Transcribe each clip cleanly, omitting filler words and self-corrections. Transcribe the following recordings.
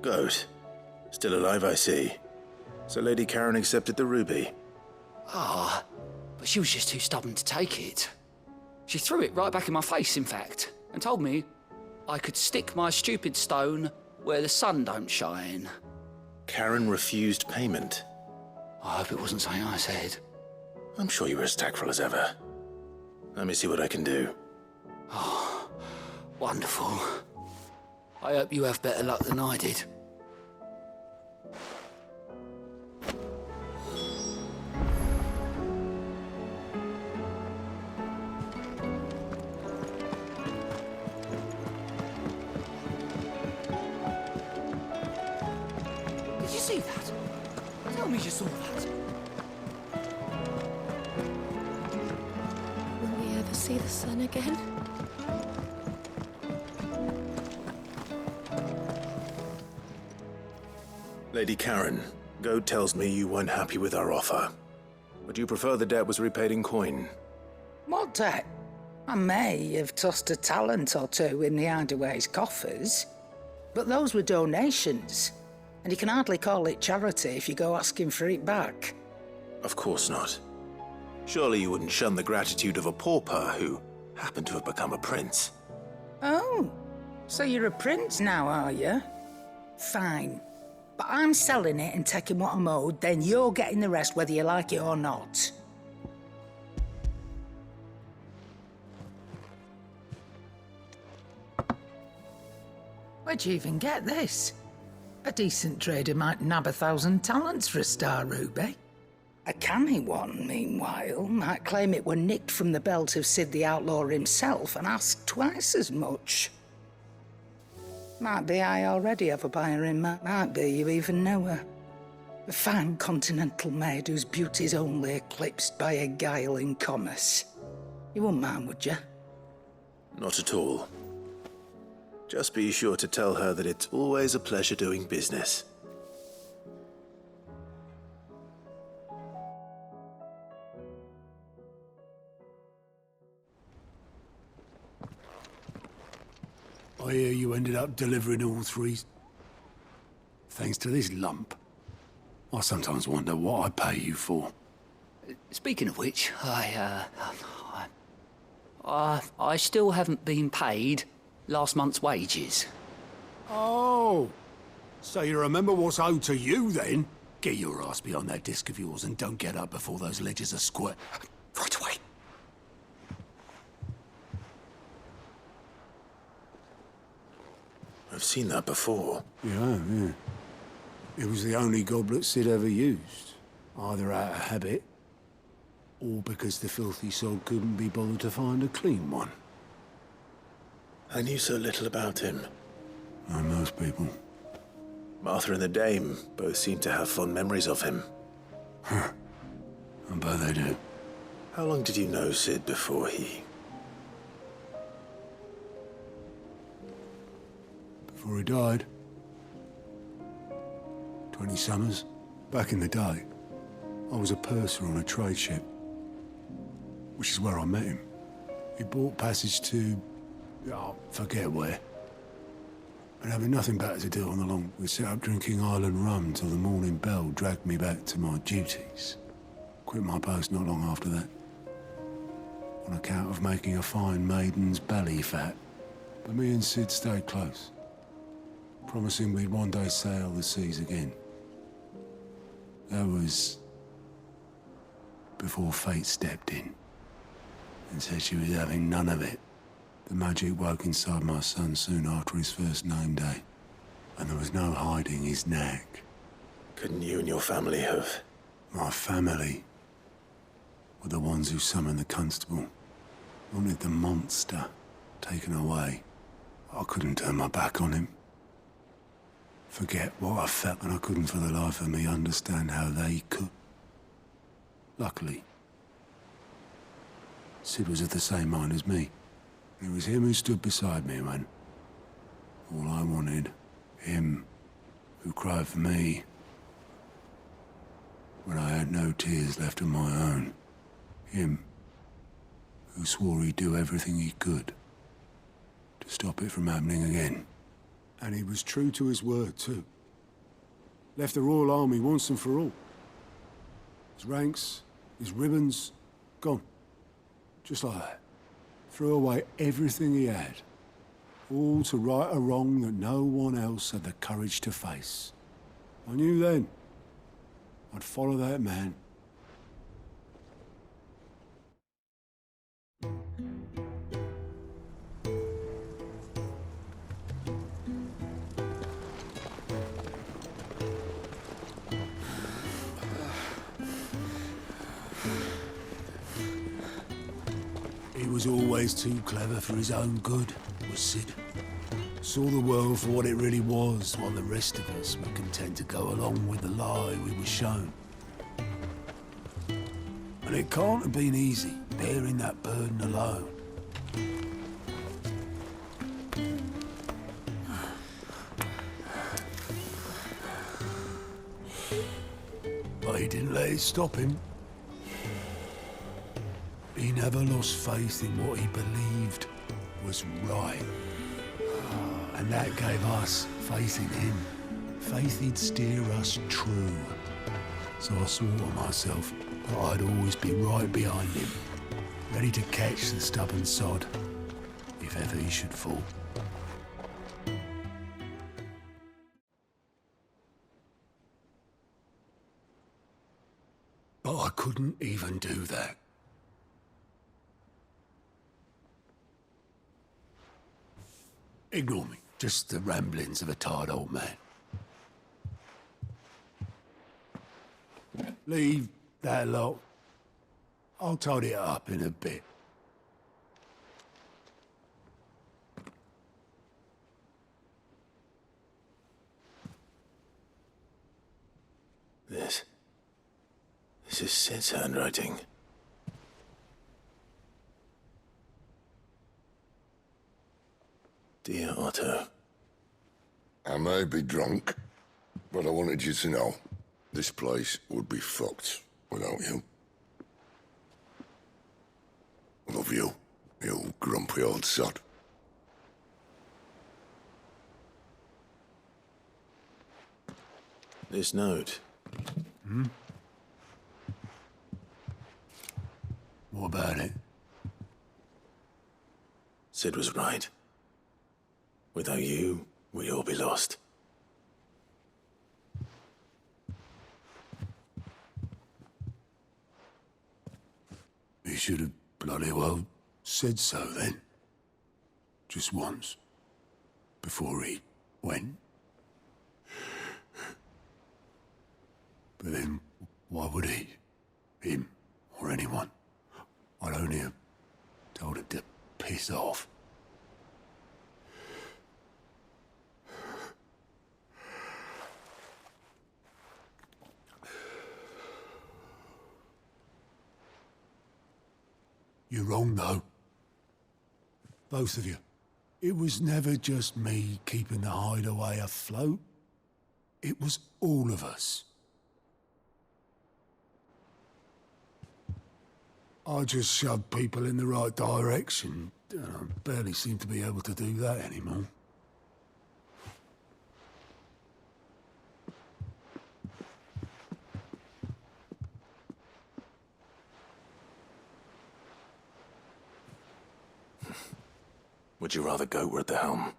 Goat. Still alive, I see. So Lady Karen accepted the ruby. Ah, but she was just too stubborn to take it. She threw it right back in my face, in fact, and told me I could stick my stupid stone where the sun don't shine. Karen refused payment. I hope it wasn't something I said. I'm sure you were as tactful as ever. Let me see what I can do. Oh, wonderful. I hope you have better luck than I did. Did you see that? Tell me you saw that. Will we ever see the sun again? Lady Karen, Goat tells me you weren't happy with our offer. Would you prefer the debt was repaid in coin? What debt? I may have tossed a talent or two in the Hideaway's coffers, but those were donations, and you can hardly call it charity if you go asking for it back. Of course not. Surely you wouldn't shun the gratitude of a pauper who happened to have become a prince. Oh, so you're a prince now, are you? Fine. But I'm selling it and taking what I'm owed, then you're getting the rest whether you like it or not. Where'd you even get this? A decent trader might nab 1,000 talents for a star ruby. A canny one, meanwhile, might claim it were nicked from the belt of Sid the Outlaw himself and ask twice as much. Might be I already have a buyer in mind. Might be you even know her. A fine continental maid whose beauty's only eclipsed by a guile in commerce. You wouldn't mind, would you? Not at all. Just be sure to tell her that it's always a pleasure doing business. I hear you ended up delivering all three. Thanks to this lump. I sometimes wonder what I pay you for. Speaking of which, I still haven't been paid last month's wages. Oh, so you remember what's owed to you then? Get your ass behind that disc of yours and don't get up before those ledgers are square. Right away. I've seen that before. Yeah. It was the only goblet Sid ever used. Either out of habit, or because the filthy soul couldn't be bothered to find a clean one. I knew so little about him. Like most people. Martha and the Dame both seem to have fond memories of him. I bet they do. How long did you know Sid before he... Before he died. 20 summers. Back in the day, I was a purser on a trade ship. Which is where I met him. He bought passage to... oh, forget where. And having nothing better to do on the long, we set up drinking island rum till the morning bell dragged me back to my duties. Quit my post not long after that. On account of making a fine maiden's belly fat. But me and Sid stayed close. Promising we'd one day sail the seas again. That was... before fate stepped in. And said she was having none of it. The magic woke inside my son soon after his first name day. And there was no hiding his knack. Couldn't you and your family have... My family were the ones who summoned the constable. Wanted the monster taken away. I couldn't turn my back on him. Forget what I felt, and I couldn't for the life of me understand how they could. Luckily, Sid was of the same mind as me. It was him who stood beside me when all I wanted, him who cried for me when I had no tears left of my own, him who swore he'd do everything he could to stop it from happening again. And he was true to his word, too. Left the Royal Army once and for all. His ranks, his ribbons, gone. Just like that. Threw away everything he had. All to right a wrong that no one else had the courage to face. I knew then I'd follow that man. He was always too clever for his own good, was Sid. Saw the world for what it really was, while the rest of us were content to go along with the lie we were shown. And it can't have been easy, bearing that burden alone. But he didn't let it stop him. He never lost faith in what he believed was right. And that gave us faith in him. Faith he'd steer us true. So I swore to myself that I'd always be right behind him, ready to catch the stubborn sod, if ever he should fall. But I couldn't even do that. Ignore me. Just the ramblings of a tired old man. Leave that lot. I'll tidy it up in a bit. This is Sid's handwriting. Dear Otto. I may be drunk, but I wanted you to know this place would be fucked without you. Love you, you grumpy old sod. This note. What about it? Sid was right. Without you, we'd all be lost. He should have bloody well said so then. Just once. Before he went. But then, why would he? Him, or anyone? I'd only have told him to piss off. You're wrong, though. Both of you. It was never just me keeping the hideaway afloat. It was all of us. I just shoved people in the right direction, and I barely seem to be able to do that anymore. Would you rather go at the helm?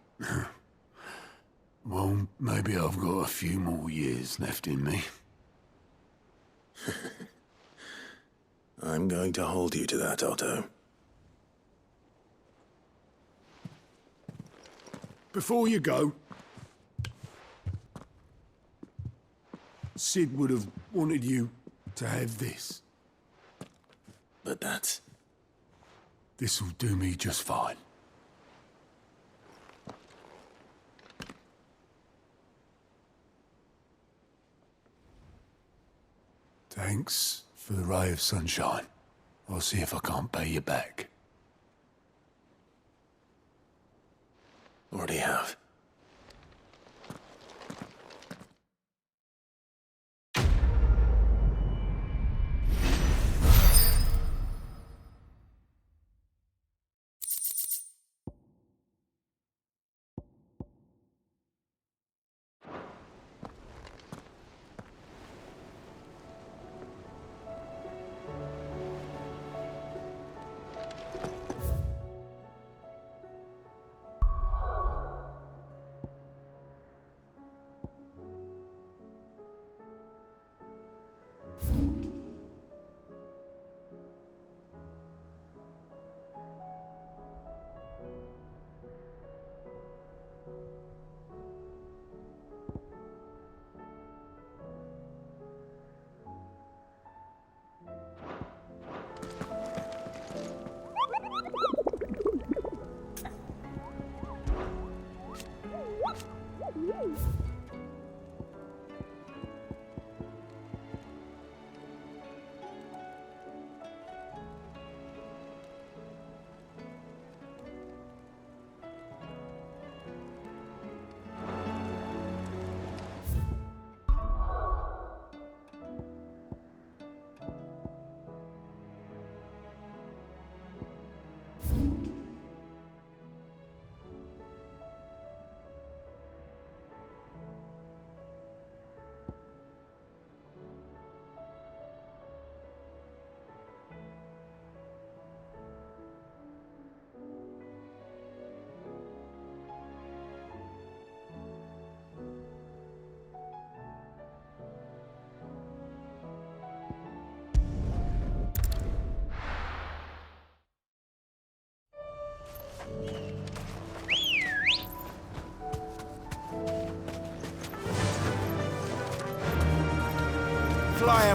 Well, maybe I've got a few more years left in me. I'm going to hold you to that, Otto. Before you go, Sid would have wanted you to have this. But that's... This'll do me just fine. Thanks for the ray of sunshine. I'll see if I can't pay you back. already have.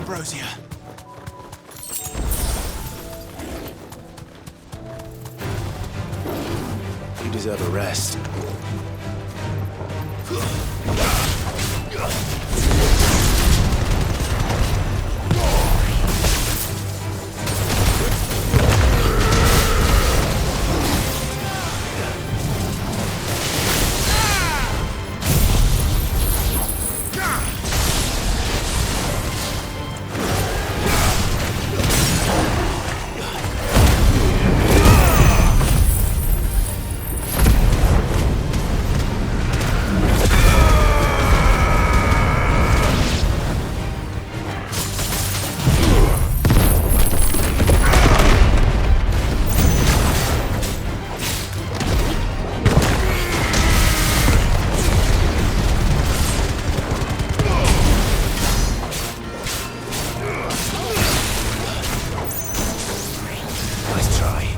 Ambrosia. You deserve a rest. Nice try.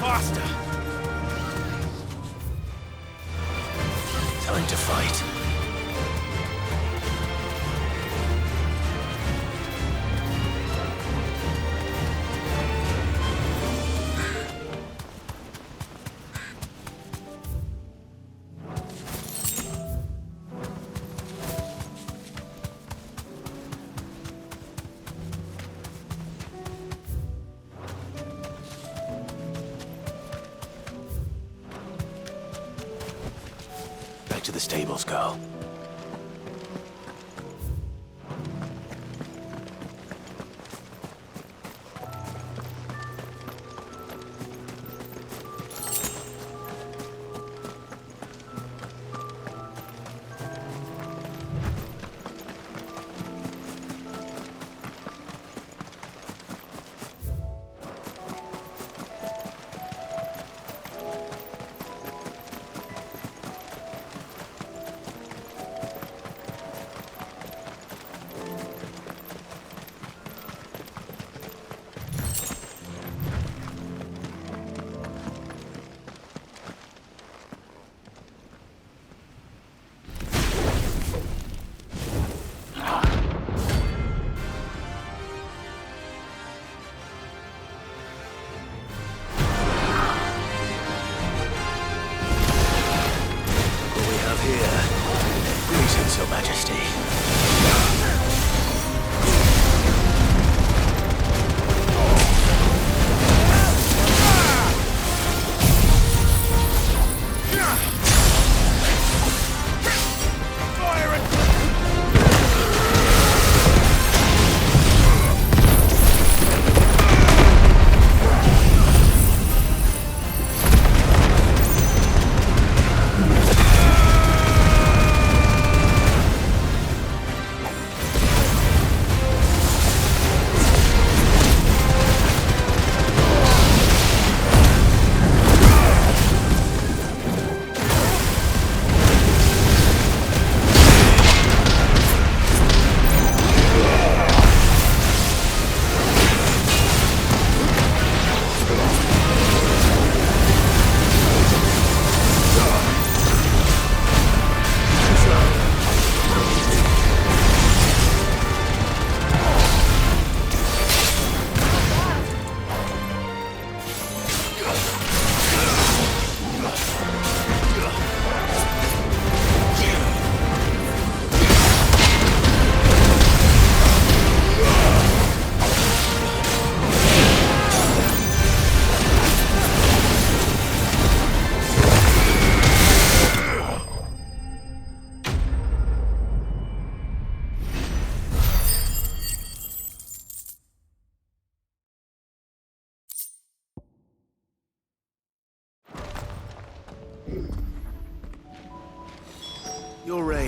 Faster! Time to fight. Back to the stables, girl.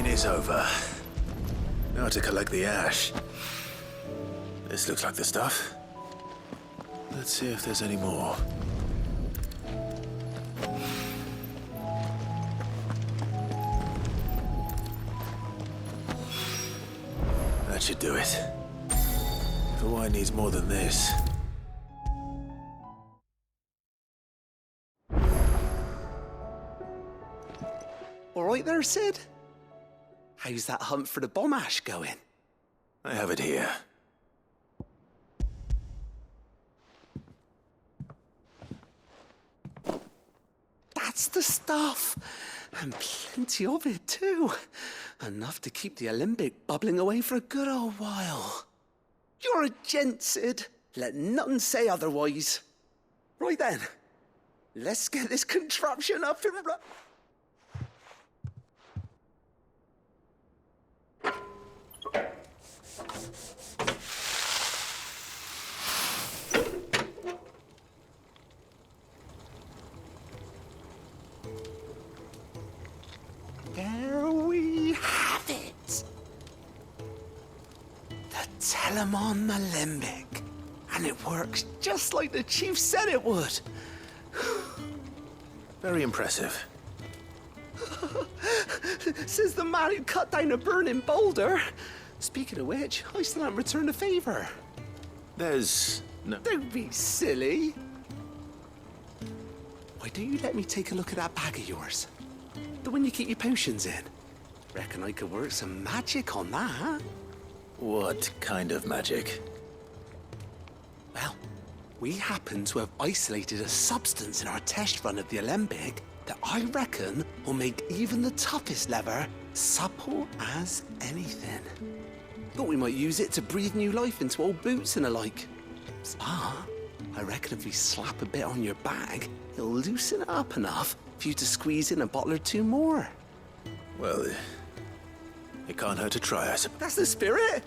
rain is over. Now to collect the ash. This looks like the stuff. Let's see if there's any more. That should do it. If the wine needs more than this. All right there, Sid? How's that hunt for the bomb ash going? I have it here. That's the stuff. And plenty of it, too. Enough to keep the alembic bubbling away for a good old while. You're a gent, Sid. Let nothing say otherwise. Right then. Let's get this contraption up and running. There we have it. The Telemon Alembic. And it works just like the chief said it would. Very impressive. Says the man who cut down a burning boulder. Speaking of which, I still haven't returned the favor. There's no... Don't be silly. Why don't you let me take a look at that bag of yours? The one you keep your potions in. Reckon I could work some magic on that. What kind of magic? Well, we happen to have isolated a substance in our test run of the alembic that I reckon will make even the toughest leather supple as anything. Thought we might use it to breathe new life into old boots and the like. Ah, I reckon if we slap a bit on your bag, it'll loosen it up enough for you to squeeze in a bottle or two more. Well, it can't hurt to try, I suppose. That's the spirit.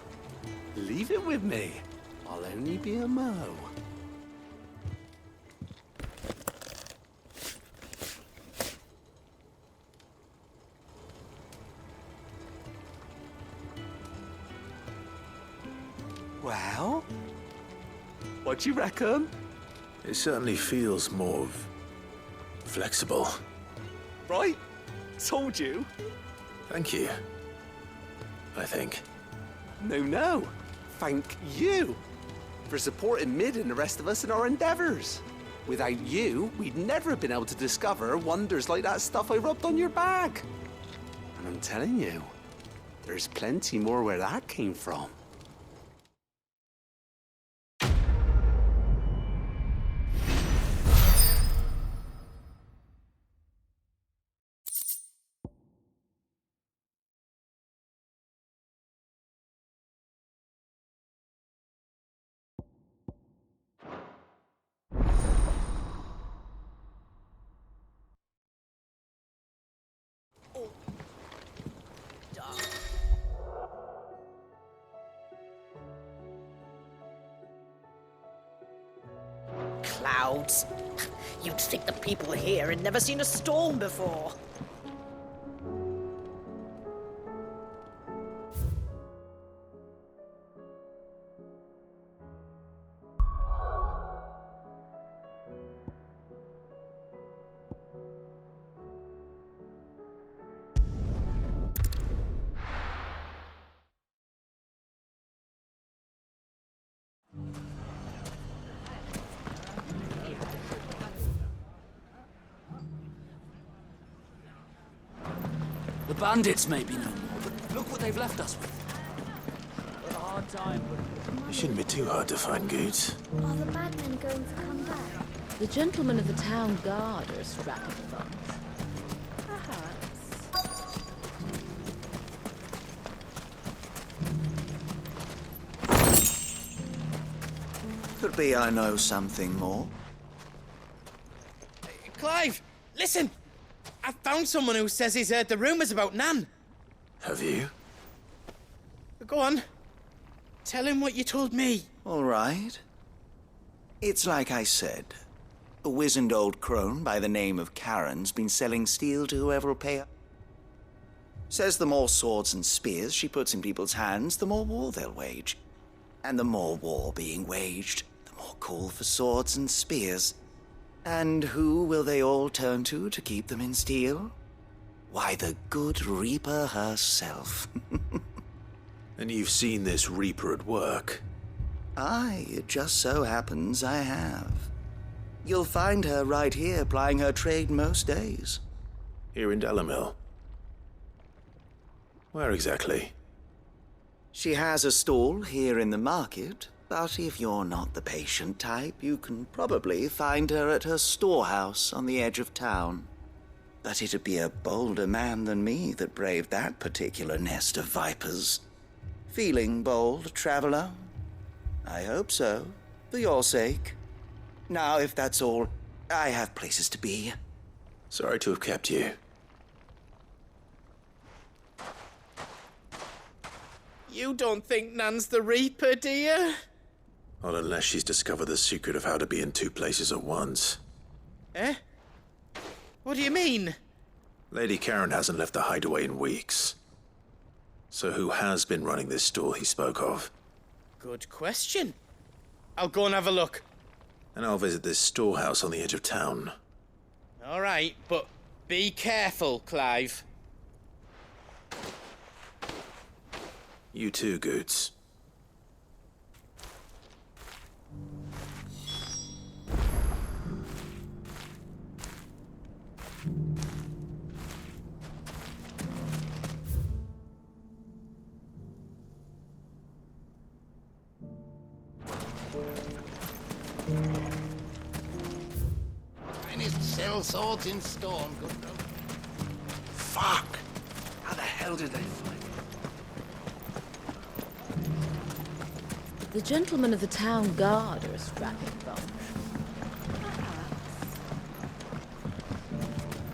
Leave it with me. I'll only be a mo. Well, what do you reckon? It certainly feels more flexible. Right? Told you. Thank you. I think. No. Thank you for supporting Mid and the rest of us in our endeavors. Without you, we'd never have been able to discover wonders like that stuff I rubbed on your bag. And I'm telling you, there's plenty more where that came from. Clouds. You'd think the people here had never seen a storm before. The bandits may be no more, but look what they've left us with. A hard time, It shouldn't be too hard to find goods. Are the bad men going to come back? The gentlemen of the town guard are strapping funds. Perhaps. Could be I know something more. Clive, listen! I found someone who says he's heard the rumours about Nan. Have you? Go on. Tell him what you told me. All right. It's like I said. A wizened old crone by the name of Karen's been selling steel to whoever will pay her. Says the more swords and spears she puts in people's hands, the more war they'll wage. And the more war being waged, the more call for swords and spears. And who will they all turn to keep them in steel? Why, the good Reaper herself. And you've seen this Reaper at work? Aye, it just so happens I have. You'll find her right here plying her trade most days. Here in Delamil? Where exactly? She has a stall here in the market, but if you're not the patient type, you can probably find her at her storehouse on the edge of town. But it'd be a bolder man than me that braved that particular nest of vipers. Feeling bold, traveler? I hope so, for your sake. Now, if that's all, I have places to be. Sorry to have kept you. You don't think Nan's the Reaper, do you? Not unless she's discovered the secret of how to be in two places at once. Eh? What do you mean? Lady Karen hasn't left the hideaway in weeks. So who has been running this stall he spoke of? Good question. I'll go and have a look. And I'll visit this storehouse on the edge of town. All right, but be careful, Clive. You too, Goots. Finest sell swords in stone, good fellow. Fuck! How the hell did they find it? The gentlemen of the town guard are a strapping bunch.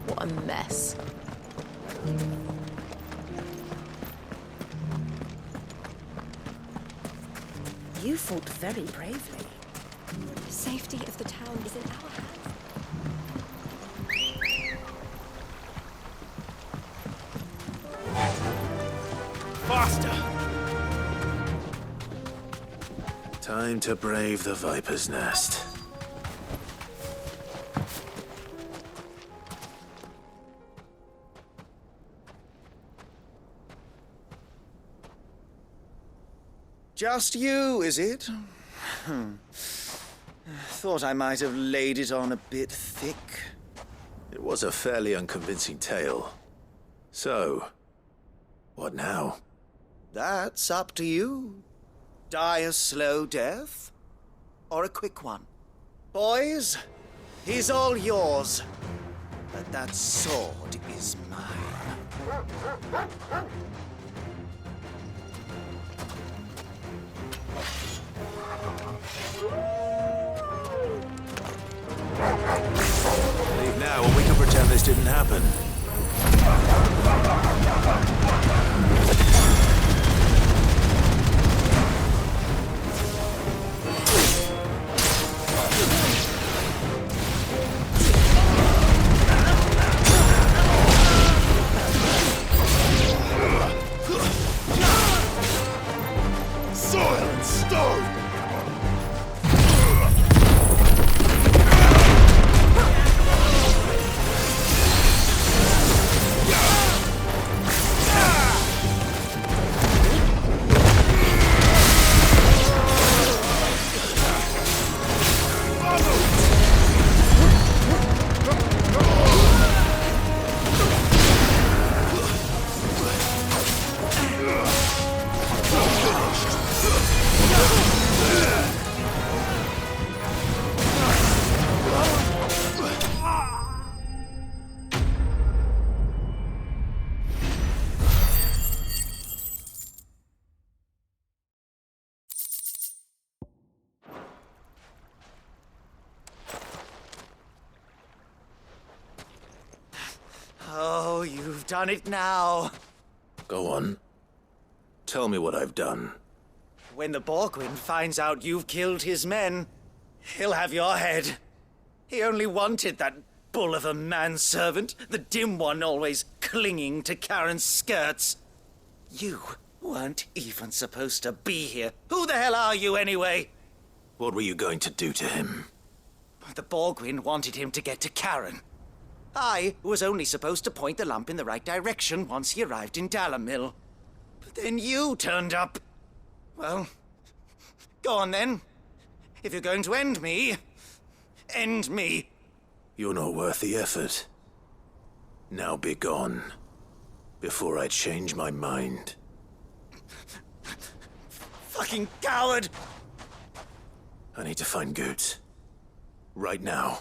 What a mess. You fought very bravely. The safety of the town is in our hands. Faster! Time to brave the Viper's Nest. Just you, is it? Thought I might have laid it on a bit thick. It was a fairly unconvincing tale. So, what now? That's up to you. Die a slow death, or a quick one. Boys, he's all yours. But that sword is mine. Leave now and we can pretend this didn't happen. Soil and stone! Oh, you've done it now. Go on. Tell me what I've done. When the Borgwyn finds out you've killed his men, he'll have your head. He only wanted that bull of a manservant, the dim one always clinging to Karen's skirts. You weren't even supposed to be here. Who the hell are you, anyway? What were you going to do to him? The Borgwyn wanted him to get to Karen. I was only supposed to point the lamp in the right direction once he arrived in Dalamil. But then you turned up. Well, go on then. If you're going to end me, end me. You're not worth the effort. Now be gone, before I change my mind. Fucking coward! I need to find Goots. Right now.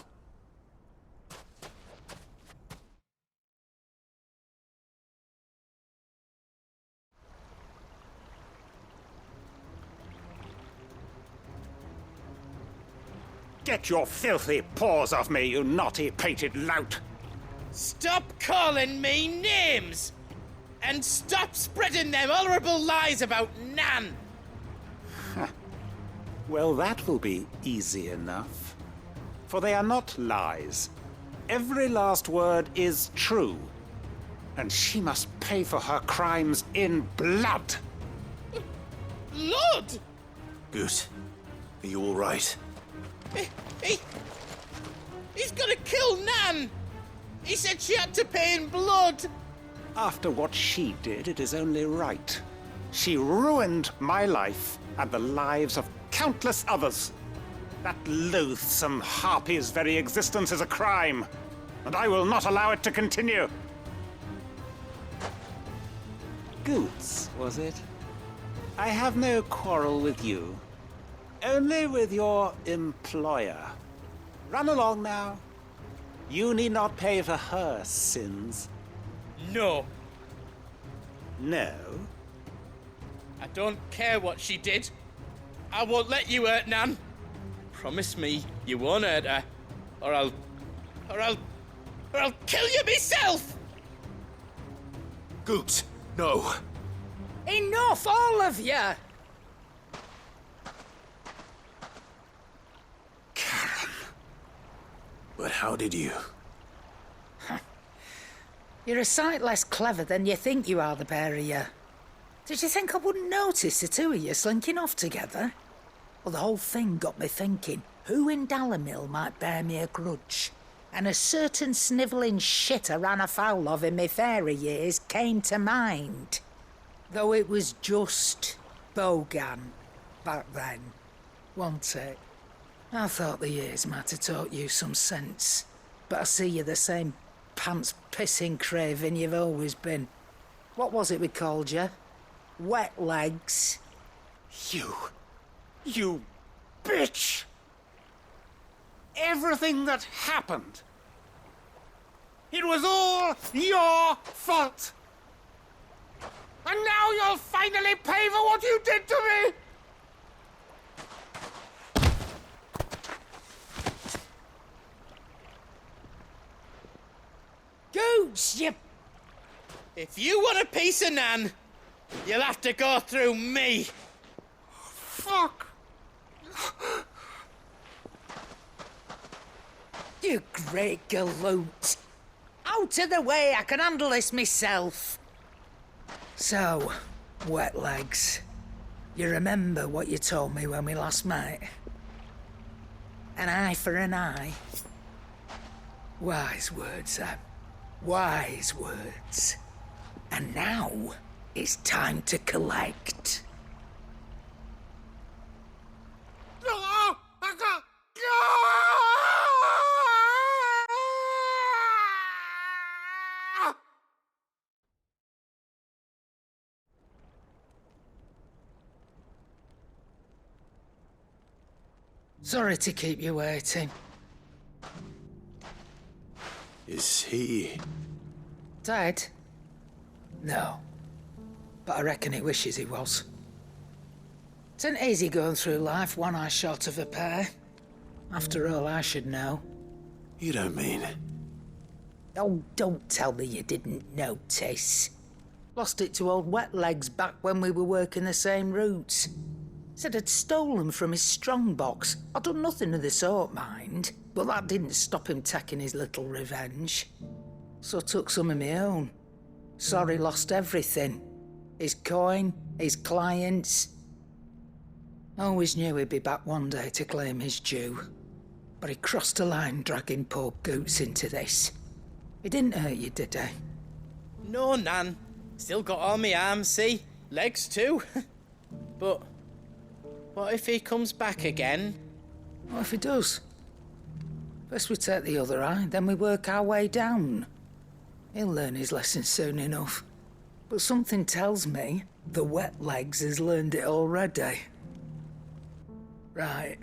Get your filthy paws off me, you naughty-pated lout! Stop calling me names! And stop spreading them horrible lies about Nan! Well, that will be easy enough. For they are not lies. Every last word is true. And she must pay for her crimes in blood. Blood? Goot, are you all right? He's gonna kill Nan! He said she had to pay in blood! After what she did, it is only right. She ruined my life and the lives of countless others. That loathsome harpy's very existence is a crime, and I will not allow it to continue. Goots, was it? I have no quarrel with you. Only with your employer. Run along now. You need not pay for her sins. No. No? I don't care what she did. I won't let you hurt Nan. Promise me you won't hurt her, or I'll kill you myself! Goots, no. Enough, all of you! Karen. But how did you? You're a sight less clever than you think you are, the pair of you. Did you think I wouldn't notice the two of you slinking off together? Well, the whole thing got me thinking, who in Dalamil might bear me a grudge? And a certain snivelling shit I ran afoul of in my fairy years came to mind. Though it was just Bogan back then, wasn't it? I thought the years might have taught you some sense, but I see you're the same pants-pissing craven you've always been. What was it we called you? Wet legs? You bitch! Everything that happened, it was all your fault! And now you'll finally pay for what you did to me! Goots, you... If you want a piece of Nan, you'll have to go through me. Fuck! You great galoot. Out of the way, I can handle this myself. So, wet legs, you remember what you told me when we last met? An eye for an eye. Wise words, Sam. Wise words. And now, it's time to collect. Sorry to keep you waiting. Is he... Dead? No. But I reckon he wishes he was. It ain't easy going through life one eye short of a pair. After all, I should know. You don't mean... Oh, don't tell me you didn't notice. Lost it to old Wet Legs back when we were working the same routes. Said I'd stolen from his strongbox. I'd done nothing of the sort, mind. But that didn't stop him taking his little revenge. So I took some of my own. Sorry, lost everything. His coin, his clients. Always knew he'd be back one day to claim his due. But he crossed a line dragging poor Goots into this. He didn't hurt you, did he? No, Nan. Still got all my arms, see? Legs too. But what if he comes back again? What if he does? First we take the other eye, then we work our way down. He'll learn his lesson soon enough. But something tells me the wet legs has learned it already. Right.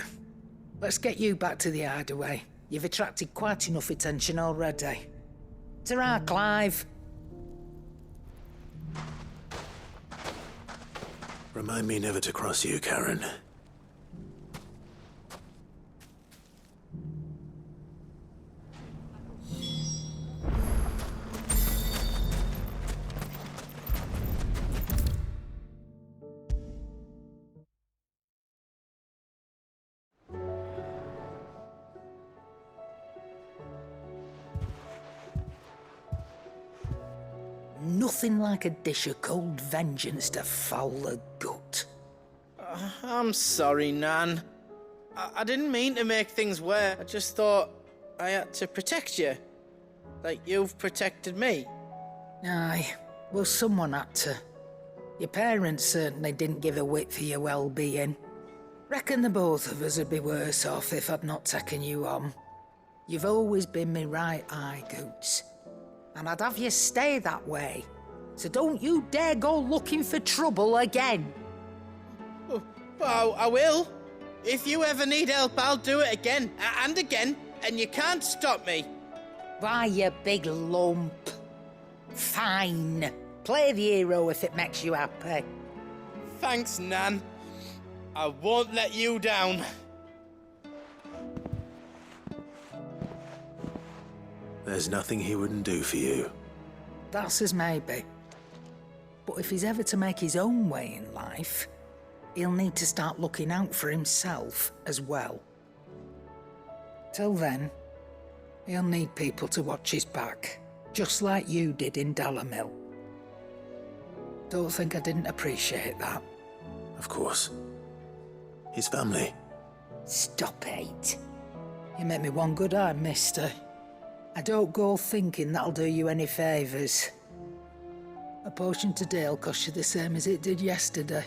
Let's get you back to the hideaway. You've attracted quite enough attention already. Ta-ra, Clive. Remind me never to cross you, Karen. Nothing like a dish of cold vengeance to foul the gut. I'm sorry, Nan. I didn't mean to make things worse. I just thought I had to protect you. Like you've protected me. Aye, well, someone had to. Your parents certainly didn't give a whit for your well-being. Reckon the both of us would be worse off if I'd not taken you on. You've always been me right eye, Goots. And I'd have you stay that way. So don't you dare go looking for trouble again. Well, I will. If you ever need help, I'll do it again and again, and you can't stop me. Why, you big lump. Fine. Play the hero if it makes you happy. Thanks, Nan. I won't let you down. There's nothing he wouldn't do for you. That's as maybe. But if he's ever to make his own way in life, he'll need to start looking out for himself as well. Till then, he'll need people to watch his back, just like you did in Dalamil. Don't think I didn't appreciate that. Of course. His family. Stop it. You make me one good eye, mister. I don't go thinking that'll do you any favours. A potion today'll cost you the same as it did yesterday.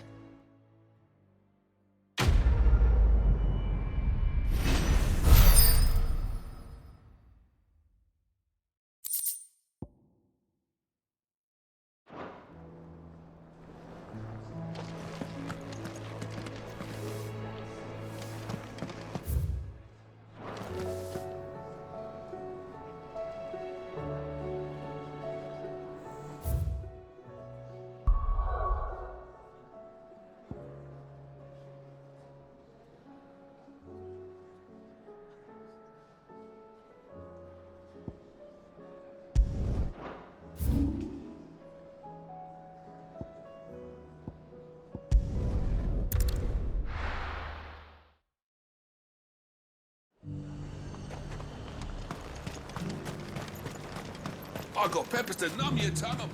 I got peppers to numb your tongue up.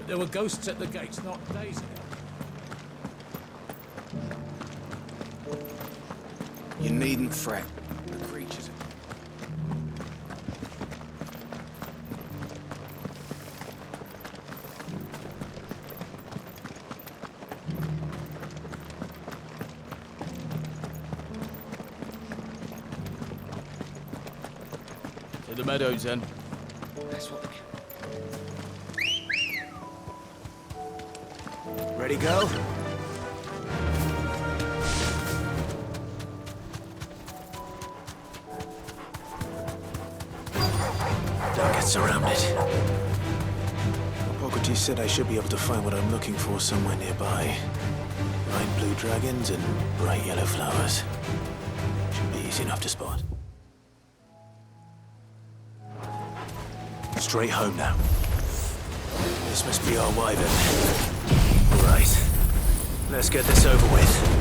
There were ghosts at the gates not days ago. You needn't fret. The creatures. To the meadows, then. That's what. Ready, go? Don't get surrounded. Hippocrates said I should be able to find what I'm looking for somewhere nearby. Bright blue dragons and bright yellow flowers. Should be easy enough to spot. Straight home now. This must be our wyvern. Right. Let's get this over with.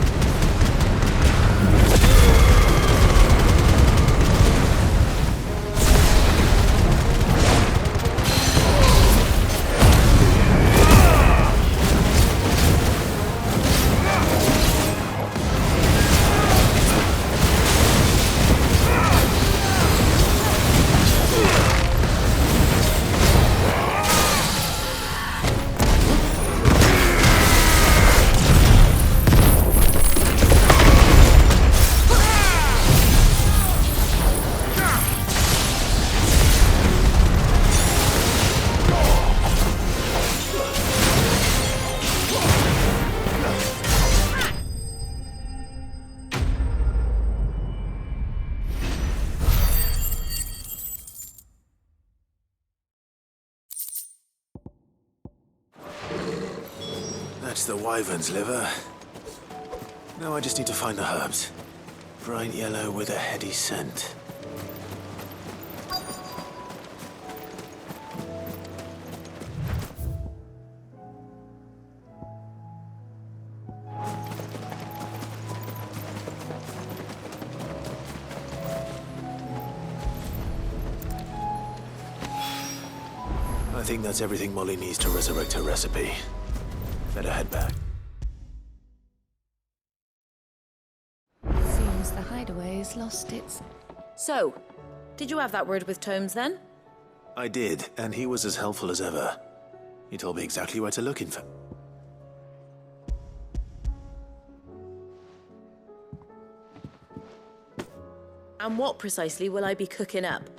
That's the wyvern's liver. Now I just need to find the herbs. Bright yellow with a heady scent. I think that's everything Molly needs to resurrect her recipe. Better head back. Seems the hideaway's lost its... So, did you have that word with Tomes then? I did, and he was as helpful as ever. He told me exactly where to look in for. And what precisely will I be cooking up?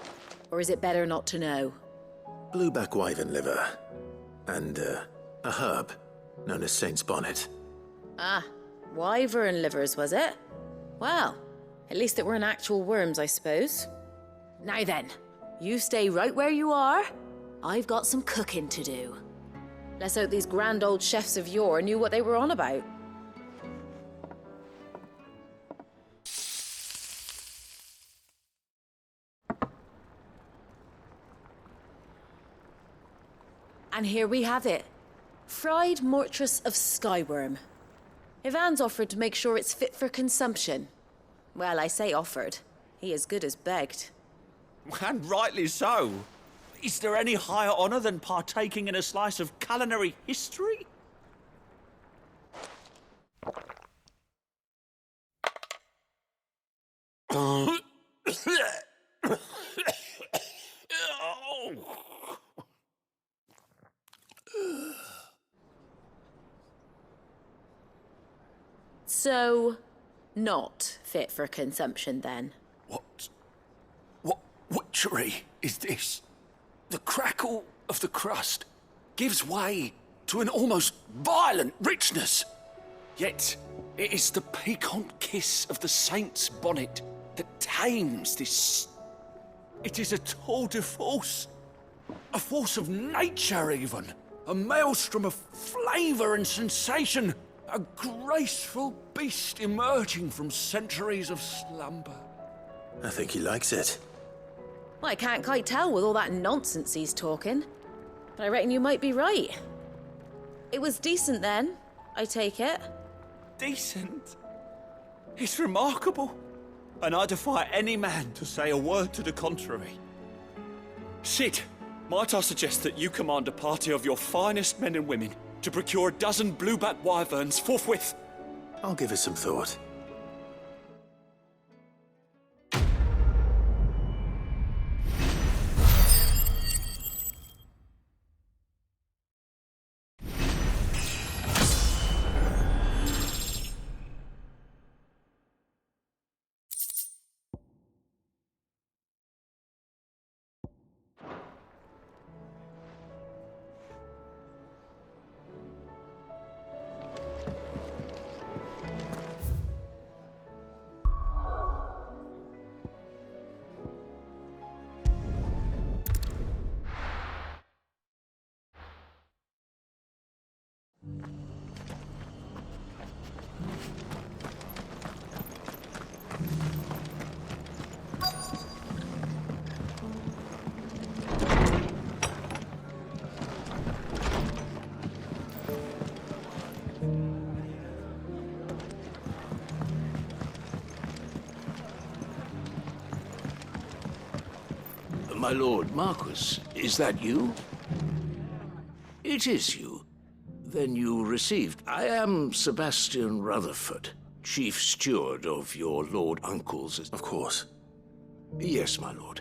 Or is it better not to know? Blueback wyvern liver. And, a herb known as Saint's Bonnet. Ah, wyvern livers, was it? Well, at least it weren't actual worms, I suppose. Now then, you stay right where you are. I've got some cooking to do. Let's hope these grand old chefs of yore knew what they were on about. And here we have it. Fried mortress of skyworm. Ivan's offered to make sure it's fit for consumption. Well, I say offered. He as good as begged. And rightly so. Is there any higher honor than partaking in a slice of culinary history? So, not fit for consumption then? What witchery is this? The crackle of the crust gives way to an almost violent richness. Yet, it is the piquant kiss of the saint's bonnet that tames this. It is a tour de force. A force of nature, even. A maelstrom of flavour and sensation. A graceful beast emerging from centuries of slumber. I think he likes it. Well, I can't quite tell with all that nonsense he's talking. But I reckon you might be right. It was decent then, I take it. Decent? It's remarkable. And I defy any man to say a word to the contrary. Sid, might I suggest that you command a party of your finest men and women to procure a dozen blueback wyverns forthwith? I'll give it some thought. My lord Marquis, is that you? It is you. Then you received. I am Sebastian Rutherford, chief steward of your lord uncle's. Of course. Yes, my lord.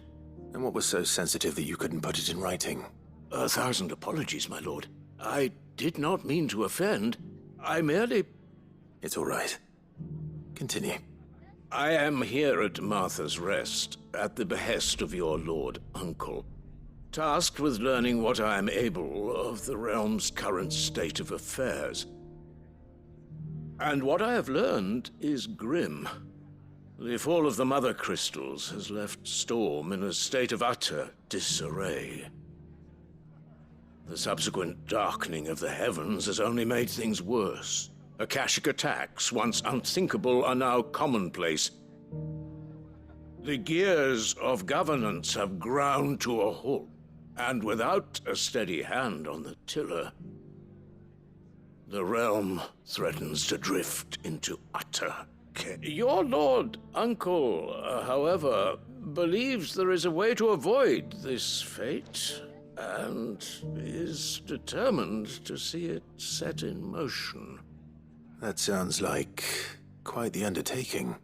And what was so sensitive that you couldn't put it in writing? 1,000 apologies, my lord. I did not mean to offend. I merely... It's all right. Continue. I am here at Martha's Rest, at the behest of your lord uncle, tasked with learning what I am able of the realm's current state of affairs. And what I have learned is grim. The fall of the Mother Crystals has left Storm in a state of utter disarray. The subsequent darkening of the heavens has only made things worse. Akashic attacks, once unthinkable, are now commonplace. The gears of governance have ground to a halt, and without a steady hand on the tiller, the realm threatens to drift into utter chaos. Your lord, uncle, however, believes there is a way to avoid this fate, and is determined to see it set in motion. That sounds like quite the undertaking.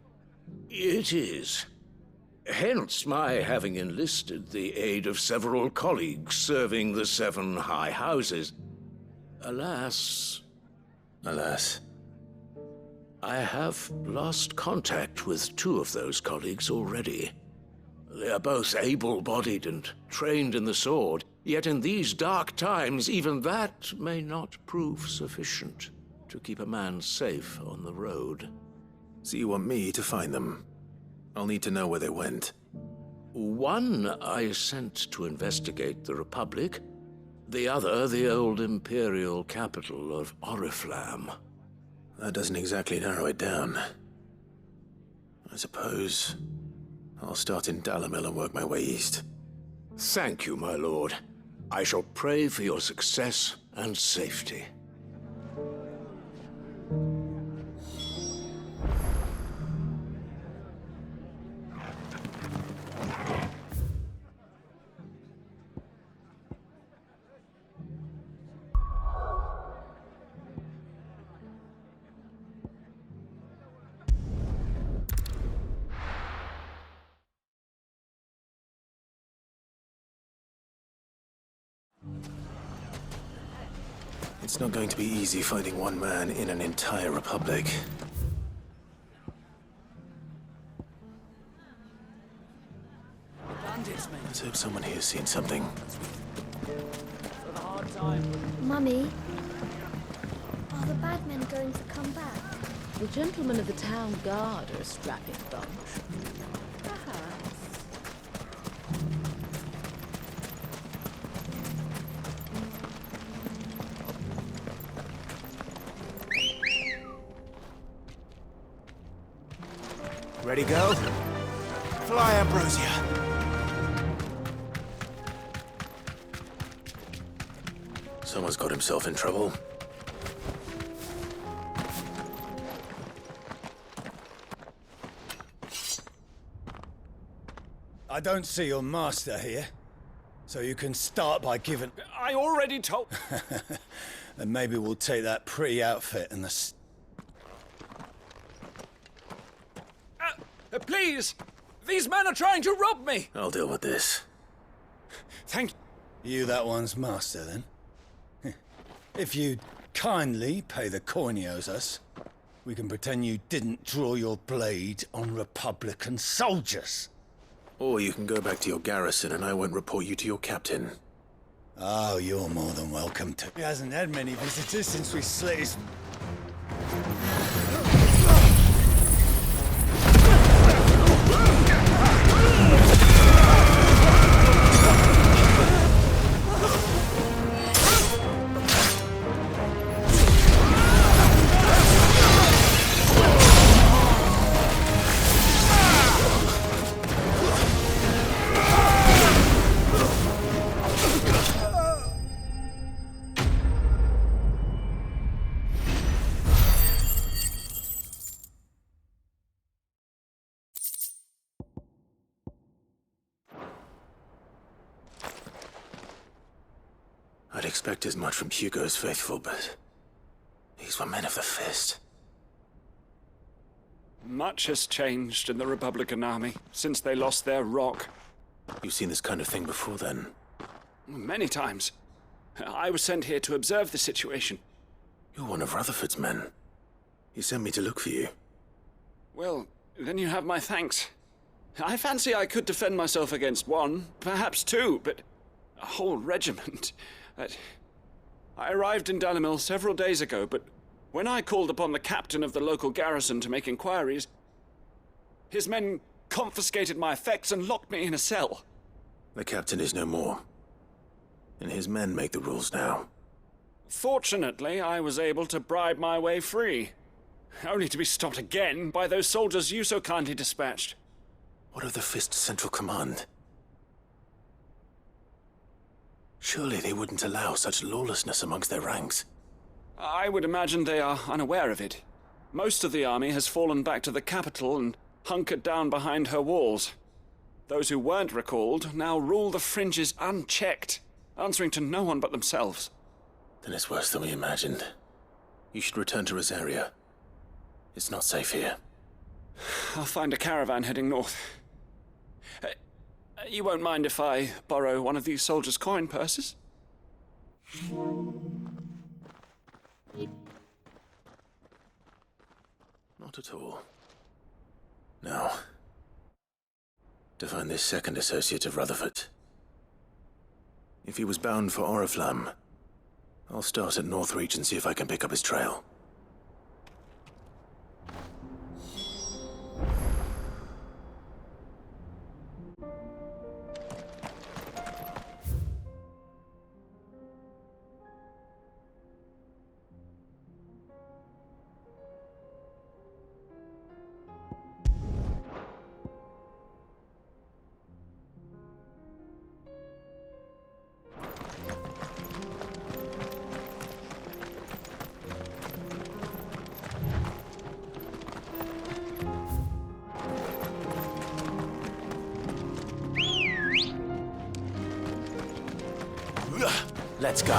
It is. Hence my having enlisted the aid of several colleagues serving the 7 high houses. Alas, I have lost contact with 2 of those colleagues already. They are both able-bodied and trained in the sword, yet in these dark times even that may not prove sufficient to keep a man safe on the road. So you want me to find them? I'll need to know where they went. One I sent to investigate the Republic, the other the old Imperial capital of Oriflamme. That doesn't exactly narrow it down. I suppose I'll start in Dalamil and work my way east. Thank you, my lord. I shall pray for your success and safety. It's not going to be easy finding one man in an entire republic. Let's hope someone here's seen something. Mummy, are the bad men going to come back? The gentlemen of the town guard are a strapping bunch. Perhaps. Ready, go? Fly, Ambrosia! Someone's got himself in trouble. I don't see your master here, so you can start by giving... I already told... Then maybe we'll take that pretty outfit and Please! These men are trying to rob me! I'll deal with this. Thank you. That one's master, then? If you'd kindly pay the coin he owes us, we can pretend you didn't draw your blade on Republican soldiers. Or you can go back to your garrison and I won't report you to your captain. Oh, you're more than welcome to. He hasn't had many visitors since we slit his... I'd expect as much from Hugo's faithful, but these were men of the fist. Much has changed in the Republican army since they lost their rock. You've seen this kind of thing before, then? Many times. I was sent here to observe the situation. You're one of Rutherford's men. He sent me to look for you. Well, then you have my thanks. I fancy I could defend myself against one, perhaps 2, but a whole regiment... I arrived in Dalamil several days ago, but when I called upon the captain of the local garrison to make inquiries, his men confiscated my effects and locked me in a cell. The captain is no more. And his men make the rules now. Fortunately, I was able to bribe my way free. Only to be stopped again by those soldiers you so kindly dispatched. What of the Fist Central Command? Surely they wouldn't allow such lawlessness amongst their ranks. I would imagine they are unaware of it. Most of the army has fallen back to the capital and hunkered down behind her walls. Those who weren't recalled now rule the fringes unchecked, answering to no one but themselves. Then it's worse than we imagined. You should return to Rosaria. It's not safe here. I'll find a caravan heading north. You won't mind if I borrow one of these soldiers' coin purses? Not at all. Now, to find this second associate of Rutherford. If he was bound for Oriflamme, I'll start at Northreach and see if I can pick up his trail. Let's go.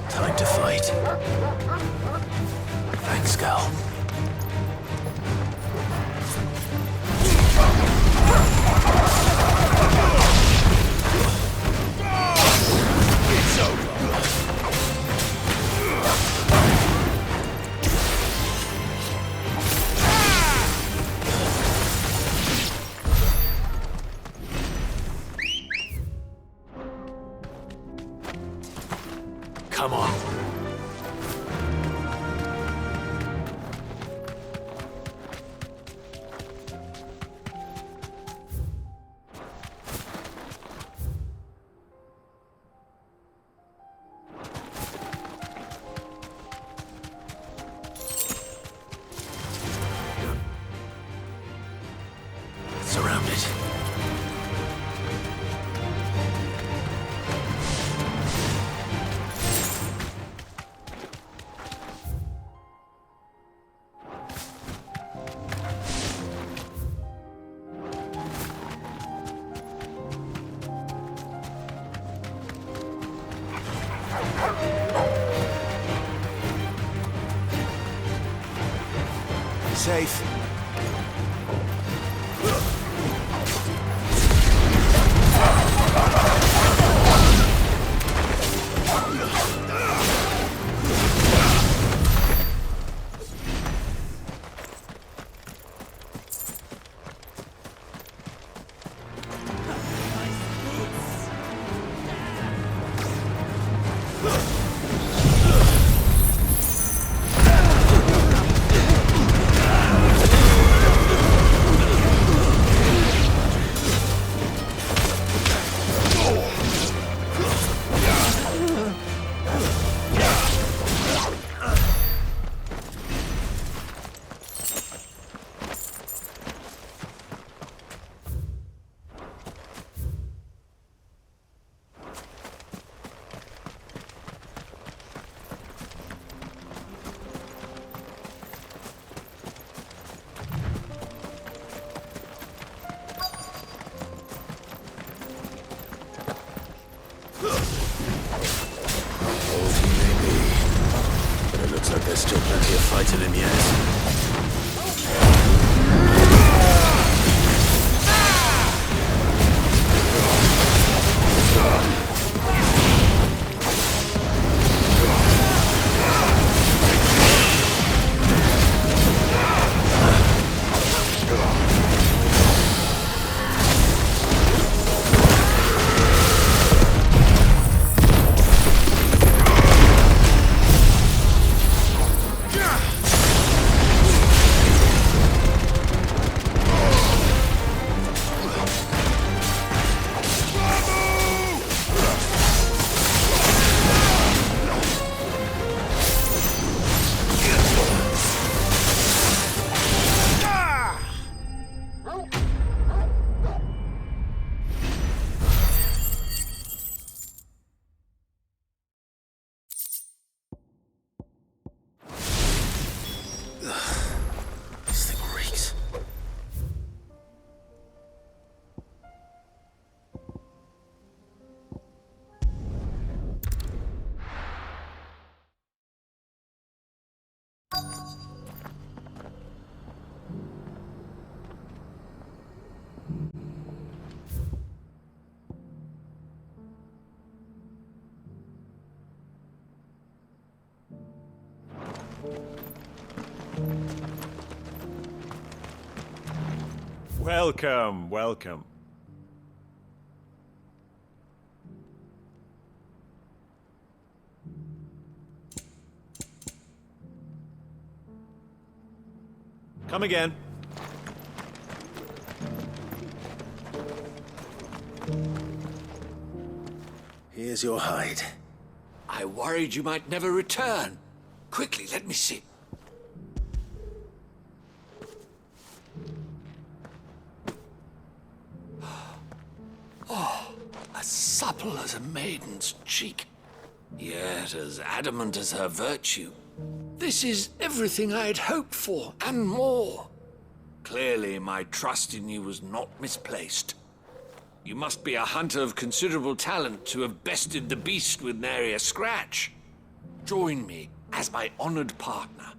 Time to fight. Thanks, Gal. Come on. Surrounded. Safe. Like there's still plenty of fight in him yet. Welcome, welcome. Come again. Here's your hide. I worried you might never return. Quickly, let me see. Oh, as supple as a maiden's cheek, yet as adamant as her virtue. This is everything I had hoped for, and more. Clearly, my trust in you was not misplaced. You must be a hunter of considerable talent to have bested the beast with nary a scratch. Join me as my honored partner.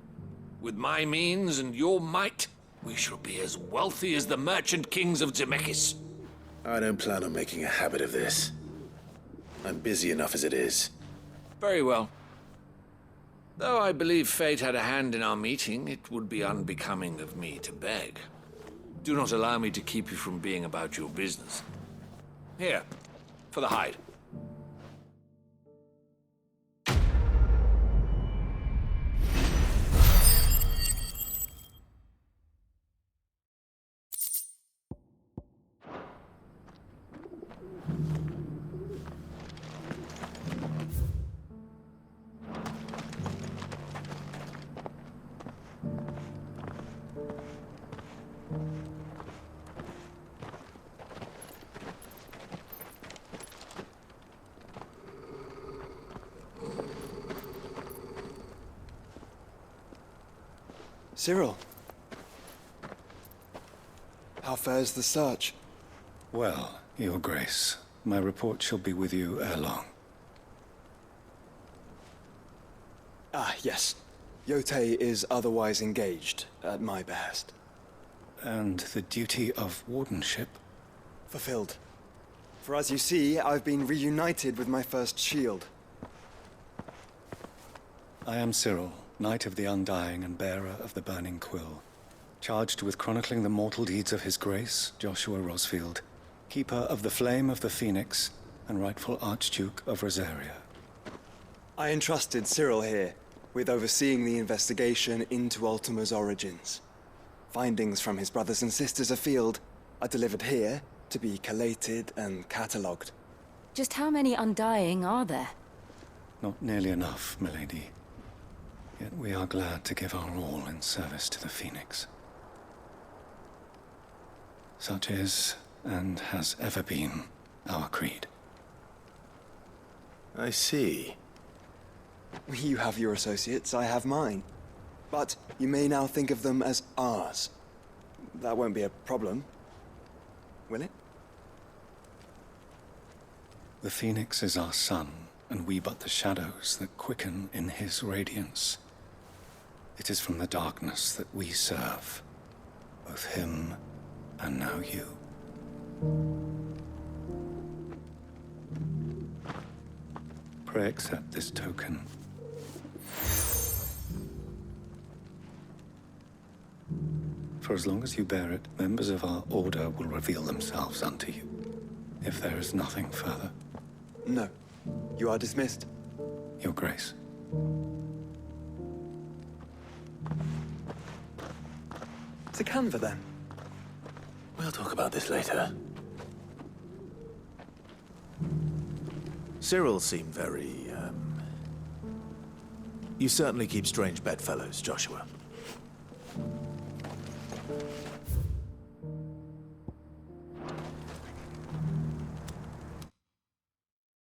With my means and your might, we shall be as wealthy as the merchant kings of Zemeckis. I don't plan on making a habit of this. I'm busy enough as it is. Very well. Though I believe fate had a hand in our meeting, it would be unbecoming of me to beg. Do not allow me to keep you from being about your business. Here, for the hide. Cyril, how fares the search? Well, Your Grace, my report shall be with you ere long. Ah, yes. Yotei is otherwise engaged, at my behest. And the duty of wardenship? Fulfilled. For as you see, I've been reunited with my first shield. I am Cyril, Knight of the Undying and bearer of the Burning Quill, charged with chronicling the mortal deeds of His Grace, Joshua Rosfield, Keeper of the Flame of the Phoenix, and rightful Archduke of Rosaria. I entrusted Cyril here with overseeing the investigation into Ultima's origins. Findings from his brothers and sisters afield are delivered here to be collated and catalogued. Just how many Undying are there? Not nearly enough, milady. Yet we are glad to give our all in service to the Phoenix. Such is, and has ever been, our creed. I see. You have your associates, I have mine. But you may now think of them as ours. That won't be a problem, will it? The Phoenix is our sun, and we but the shadows that quicken in his radiance. It is from the darkness that we serve, both him and now you. Pray accept this token. For as long as you bear it, members of our order will reveal themselves unto you, if there is nothing further. No. You are dismissed. Your Grace. To Canva, then. We'll talk about this later. Cyril seemed very, You certainly keep strange bedfellows, Joshua.